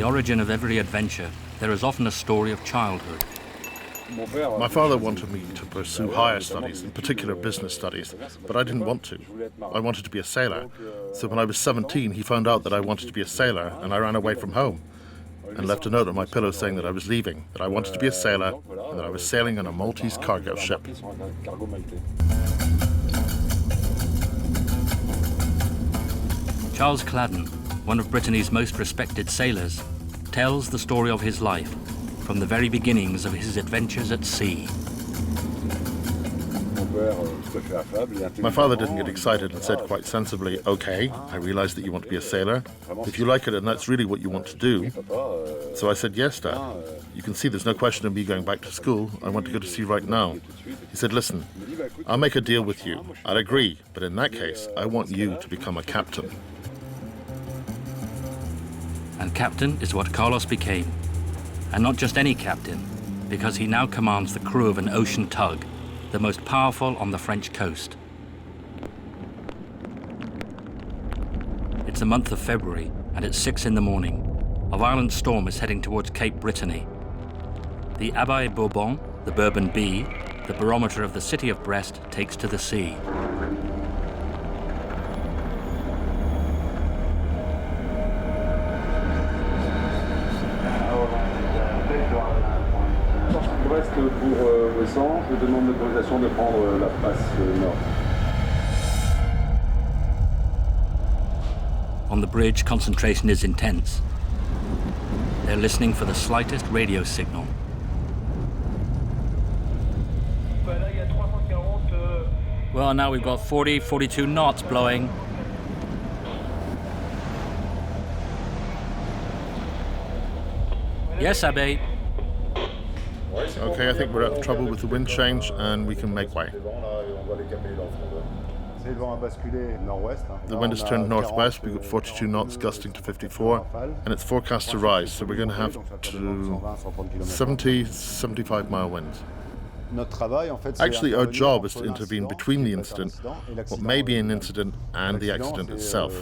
the origin of every adventure, there is often a story of childhood. My father wanted me to pursue higher studies, in particular business studies, but I didn't want to. I wanted to be a sailor. So when I was 17, he found out that I wanted to be a sailor, and I ran away from home and left a note on my pillow saying that I was leaving, that I wanted to be a sailor, and that I was sailing on a Maltese cargo ship. Charles Claden, one of Brittany's most respected sailors, tells the story of his life from the very beginnings of his adventures at sea. My father didn't get excited and said quite sensibly, "Okay, I realize that you want to be a sailor. If you like it and that's really what you want to do." So I said, "Yes, Dad. You can see there's no question of me going back to school. I want to go to sea right now." He said, "Listen, I'll make a deal with you. I'll agree, but in that case, I want you to become a captain." And captain is what Carlos became. And not just any captain, because he now commands the crew of an ocean tug, the most powerful on the French coast. It's the month of February, and it's 6 in the morning. A violent storm is heading towards Cape Brittany. The Abeille Bourbon, the Bourbon Bee, the barometer of the city of Brest, takes to the sea. Pour Ushant, je demande l'autorisation de prendre la face nord. On the bridge, concentration is intense. They're listening for the slightest radio signal. Well, now we've got 40, 42 knots blowing. Yes, Abeille. Okay, I think we're out of trouble with the wind change and we can make way. The wind has turned northwest, we've got 42 knots gusting to 54, and it's forecast to rise, so we're going to have to 70, 75-mile winds. Actually, our job is to intervene between the incident, what may be an incident, and the accident itself.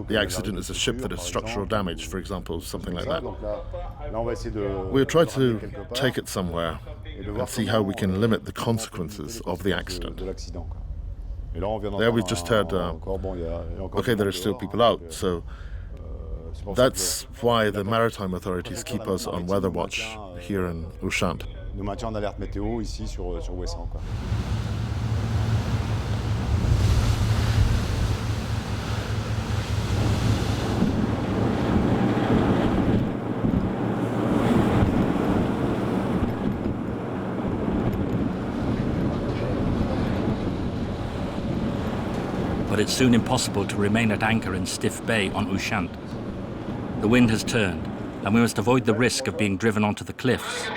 The accident is a ship that has structural damage, for example, something like that. We'll try to take it somewhere and see how we can limit the consequences of the accident. There we've just heard, okay, there are still people out, so that's why the maritime authorities keep us on weather watch here in Ushant. Nous maintient en alerte météo ici sur Ushant, quoi. But it's soon impossible to remain at anchor in Stiff Bay on Ushant. The wind has turned, and we must avoid the risk of being driven onto the cliffs.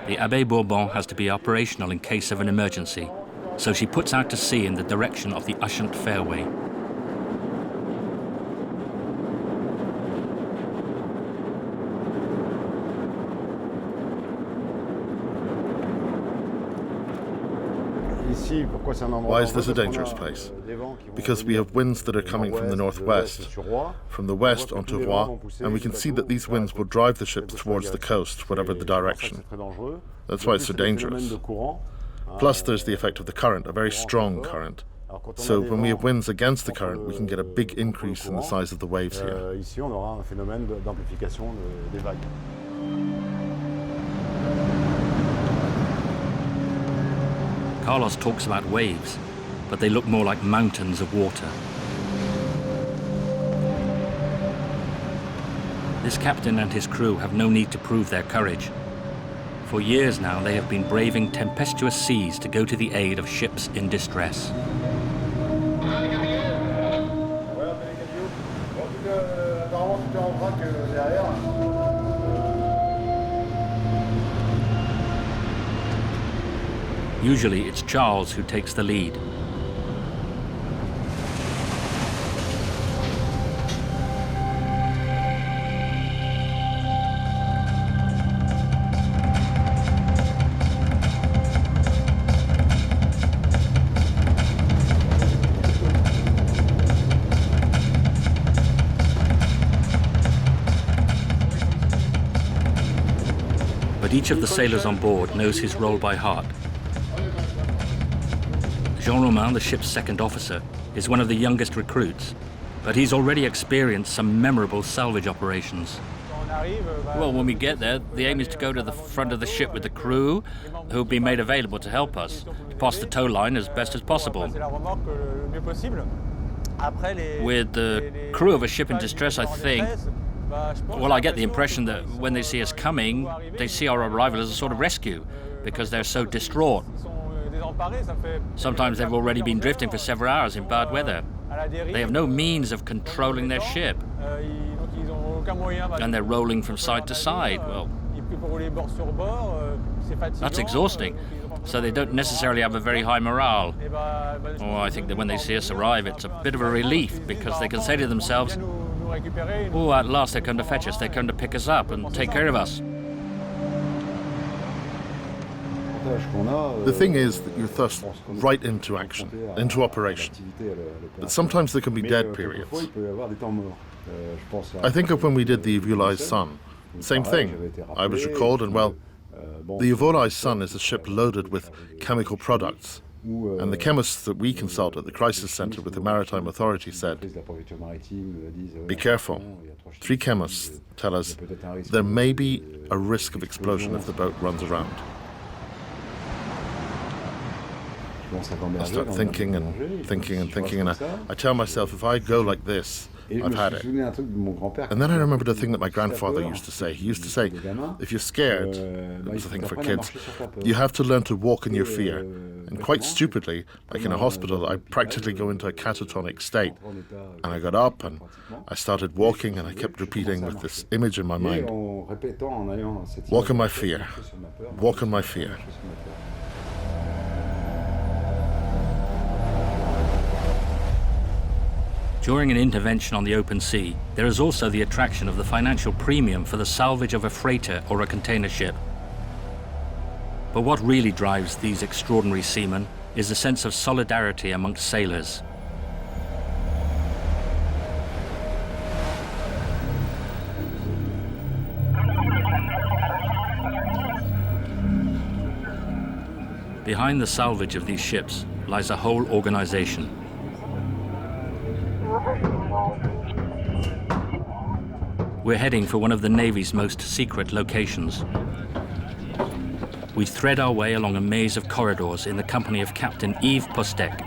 The Abeille Bourbon has to be operational in case of an emergency, so she puts out to sea in the direction of the Ushant Fairway. Why is this a dangerous place? Because we have winds that are coming from the northwest, from the west onto Rouen, and we can see that these winds will drive the ships towards the coast, whatever the direction. That's why it's so dangerous. Plus, there's the effect of the current, a very strong current. So when we have winds against the current, we can get a big increase in the size of the waves here. Carlos talks about waves, but they look more like mountains of water. This captain and his crew have no need to prove their courage. For years now, they have been braving tempestuous seas to go to the aid of ships in distress. Usually it's Charles who takes the lead. Each of the sailors on board knows his role by heart. Jean-Romain, the ship's second officer, is one of the youngest recruits, but he's already experienced some memorable salvage operations. Well, when we get there, the aim is to go to the front of the ship with the crew, who'll be made available to help us, to pass the tow line as best as possible. With the crew of a ship in distress, I think, well, I get the impression that when they see us coming, they see our arrival as a sort of rescue, because they're so distraught. Sometimes they've already been drifting for several hours in bad weather. They have no means of controlling their ship, and they're rolling from side to side. Well, that's exhausting, so they don't necessarily have a very high morale. Oh, I think that when they see us arrive, it's a bit of a relief, because they can say to themselves, oh, at last they come to fetch us, they come to pick us up and take care of us. The thing is that you're thrust right into action, into operation. But sometimes there can be dead periods. I think of when we did the Abeille Sun. Same thing. I was recalled, and well, the Abeille Sun is a ship loaded with chemical products. And the chemists that we consult at the crisis center with the Maritime Authority said, be careful. 3 chemists tell us there may be a risk of explosion if the boat runs around. I start thinking and thinking and thinking, and I tell myself, if I go like this, I've had it. And then I remembered a thing that my grandfather used to say. He used to say, if you're scared, it was a thing for kids, you have to learn to walk in your fear. And quite stupidly, like in a hospital, I practically go into a catatonic state. And I got up and I started walking, and I kept repeating with this image in my mind, walk in my fear, walk in my fear. During an intervention on the open sea, there is also the attraction of the financial premium for the salvage of a freighter or a container ship. But what really drives these extraordinary seamen is a sense of solidarity amongst sailors. Behind the salvage of these ships lies a whole organization. We're heading for one of the Navy's most secret locations. We thread our way along a maze of corridors in the company of Captain Yves Postek.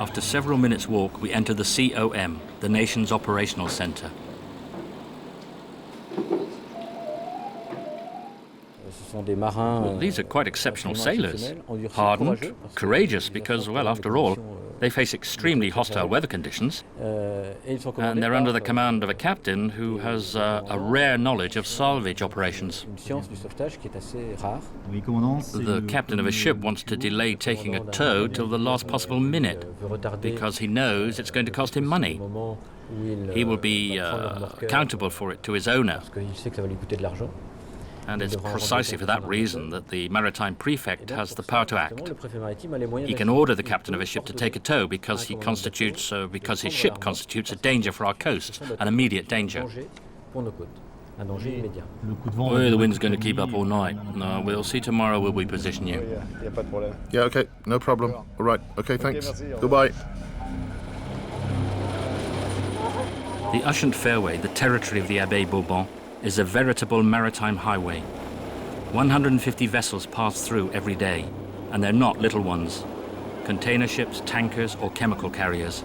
After several minutes' walk, we enter the COM, the nation's operational center. Well, these are quite exceptional sailors, hardened, courageous, because, well, after all, they face extremely hostile weather conditions, and they're under the command of a captain who has a rare knowledge of salvage operations. The captain of a ship wants to delay taking a tow till the last possible minute, because he knows it's going to cost him money. He will be accountable for it to his owner. And it's precisely for that reason that the maritime prefect has the power to act. He can order the captain of a ship to take a tow because because his ship constitutes a danger for our coast, an immediate danger. The wind's going to keep up all night. No, we'll see tomorrow where we position you. Yeah, okay, no problem. All right, okay, thanks. Goodbye. The Ushant Fairway, the territory of the Abeille Bourbon, is a veritable maritime highway. 150 vessels pass through every day, and they're not little ones. Container ships, tankers, or chemical carriers.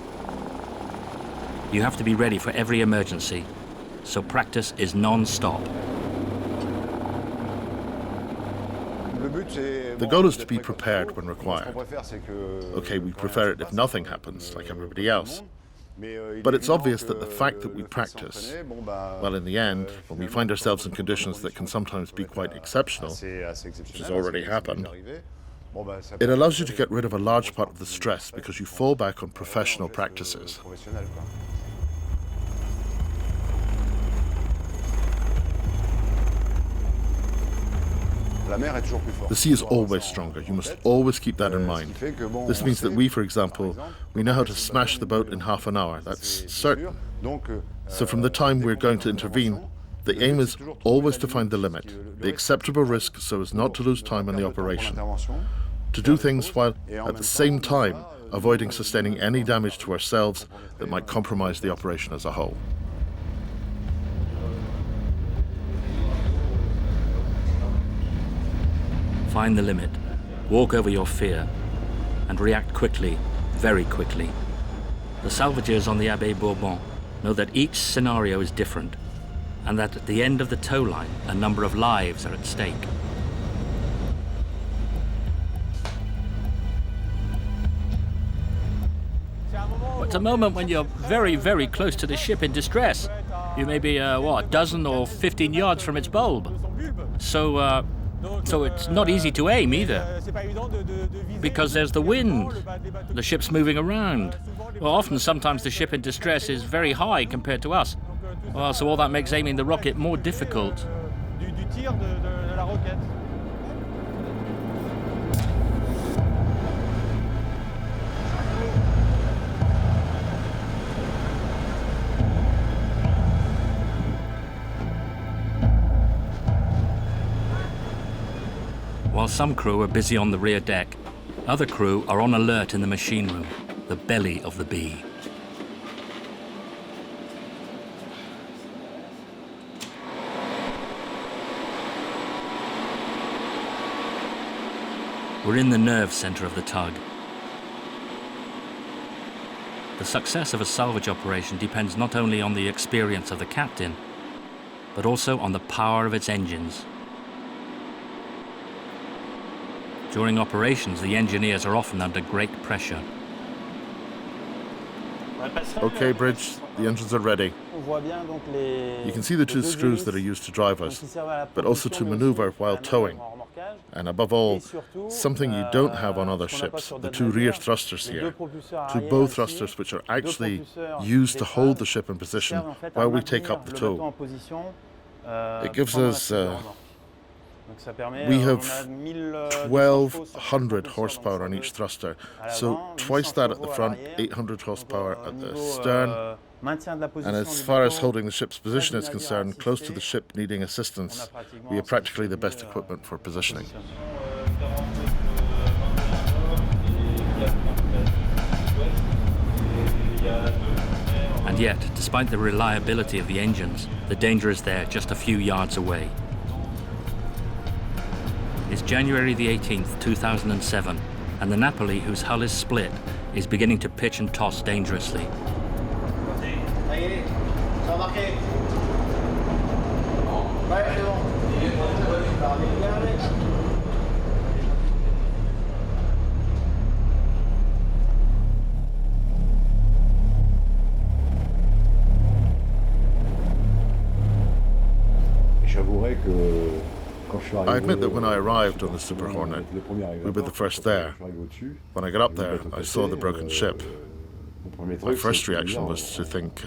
You have to be ready for every emergency, so practice is non-stop. The goal is to be prepared when required. Okay, we prefer it if nothing happens, like everybody else. But it's obvious that the fact that we practice, well, in the end, when we find ourselves in conditions that can sometimes be quite exceptional, which has already happened, it allows you to get rid of a large part of the stress because you fall back on professional practices. The sea is always stronger. You must always keep that in mind. This means that we, for example, we know how to smash the boat in half an hour. That's certain. So from the time we're going to intervene, the aim is always to find the limit, the acceptable risk so as not to lose time in the operation. To do things while, at the same time, avoiding sustaining any damage to ourselves that might compromise the operation as a whole. Find the limit, walk over your fear, and react quickly, very quickly. The salvagers on the Abeille Bourbon know that each scenario is different, and that at the end of the tow line, a number of lives are at stake. It's a moment when you're very, very close to the ship in distress. You may be, a dozen or 15 yards from its bulb. So it's not easy to aim either, because there's the wind. The ship's moving around. Well, sometimes the ship in distress is very high compared to us. Well, so all that makes aiming the rocket more difficult. While some crew are busy on the rear deck, other crew are on alert in the machine room, the belly of the bee. We're in the nerve center of the tug. The success of a salvage operation depends not only on the experience of the captain, but also on the power of its engines. During operations, the engineers are often under great pressure. Okay, bridge, the engines are ready. You can see the two screws that are used to drive us, but also to maneuver while towing. And above all, something you don't have on other ships, the two rear thrusters here. Two bow thrusters which are actually used to hold the ship in position while we take up the tow. It gives us... we have 1,200 horsepower on each thruster, so twice that at the front, 800 horsepower at the stern. And as far as holding the ship's position is concerned, close to the ship needing assistance, we have practically the best equipment for positioning. And yet, despite the reliability of the engines, the danger is there just a few yards away. It's January the 18th, 2007, and the Napoli, whose hull is split, is beginning to pitch and toss dangerously. I admit that when I arrived on the Super Hornet, we were the first there. When I got up there, I saw the broken ship. My first reaction was to think,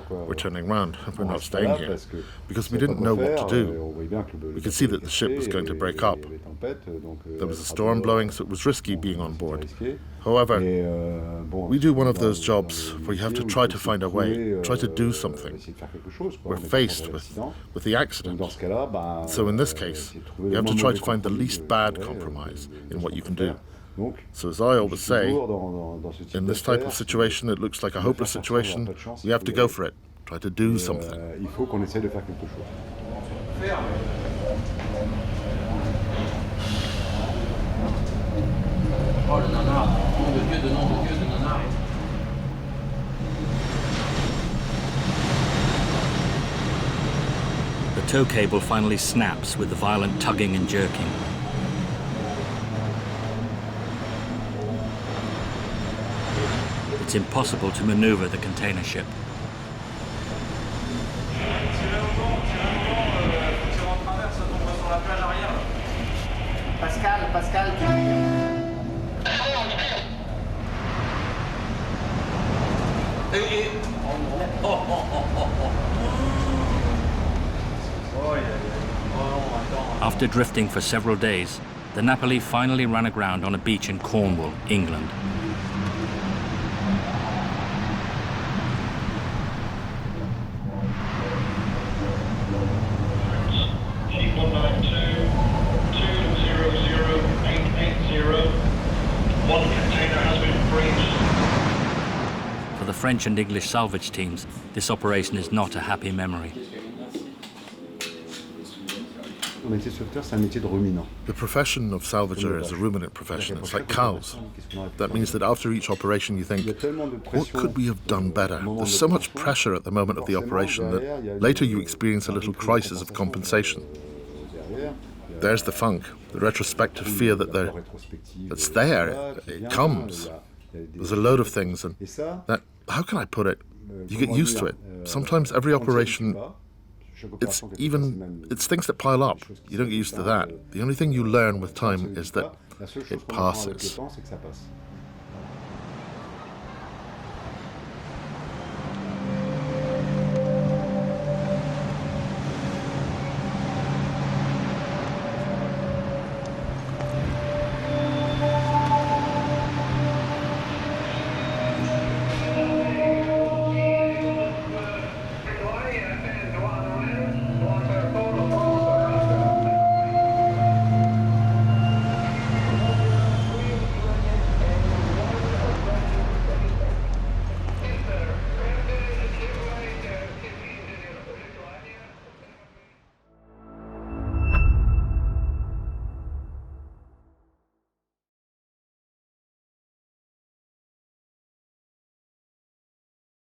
we're turning round, we're not staying here, because we didn't know what to do. We could see that the ship was going to break up. There was a storm blowing, so it was risky being on board. However, we do one of those jobs where you have to try to find a way, try to do something. We're faced with the accident. So in this case, you have to try to find the least bad compromise in what you can do. So as I always say, in this type of situation, it looks like a hopeless situation, we have to go for it, try to do something. The tow cable finally snaps with the violent tugging and jerking. it's impossible to maneuver the container ship. After drifting for several days, the Napoli finally ran aground on a beach in Cornwall, England. For the French and English salvage teams, this operation is not a happy memory. The profession of salvager is a ruminant profession. It's like cows. That means that after each operation you think, what could we have done better? There's so much pressure at the moment of the operation that later you experience a little crisis of compensation. There's the funk, the retrospective fear that it's there, it comes. There's a load of things, and that, how can I put it? You get used to it. Sometimes every operation, it's things that pile up. You don't get used to that. The only thing you learn with time is that it passes.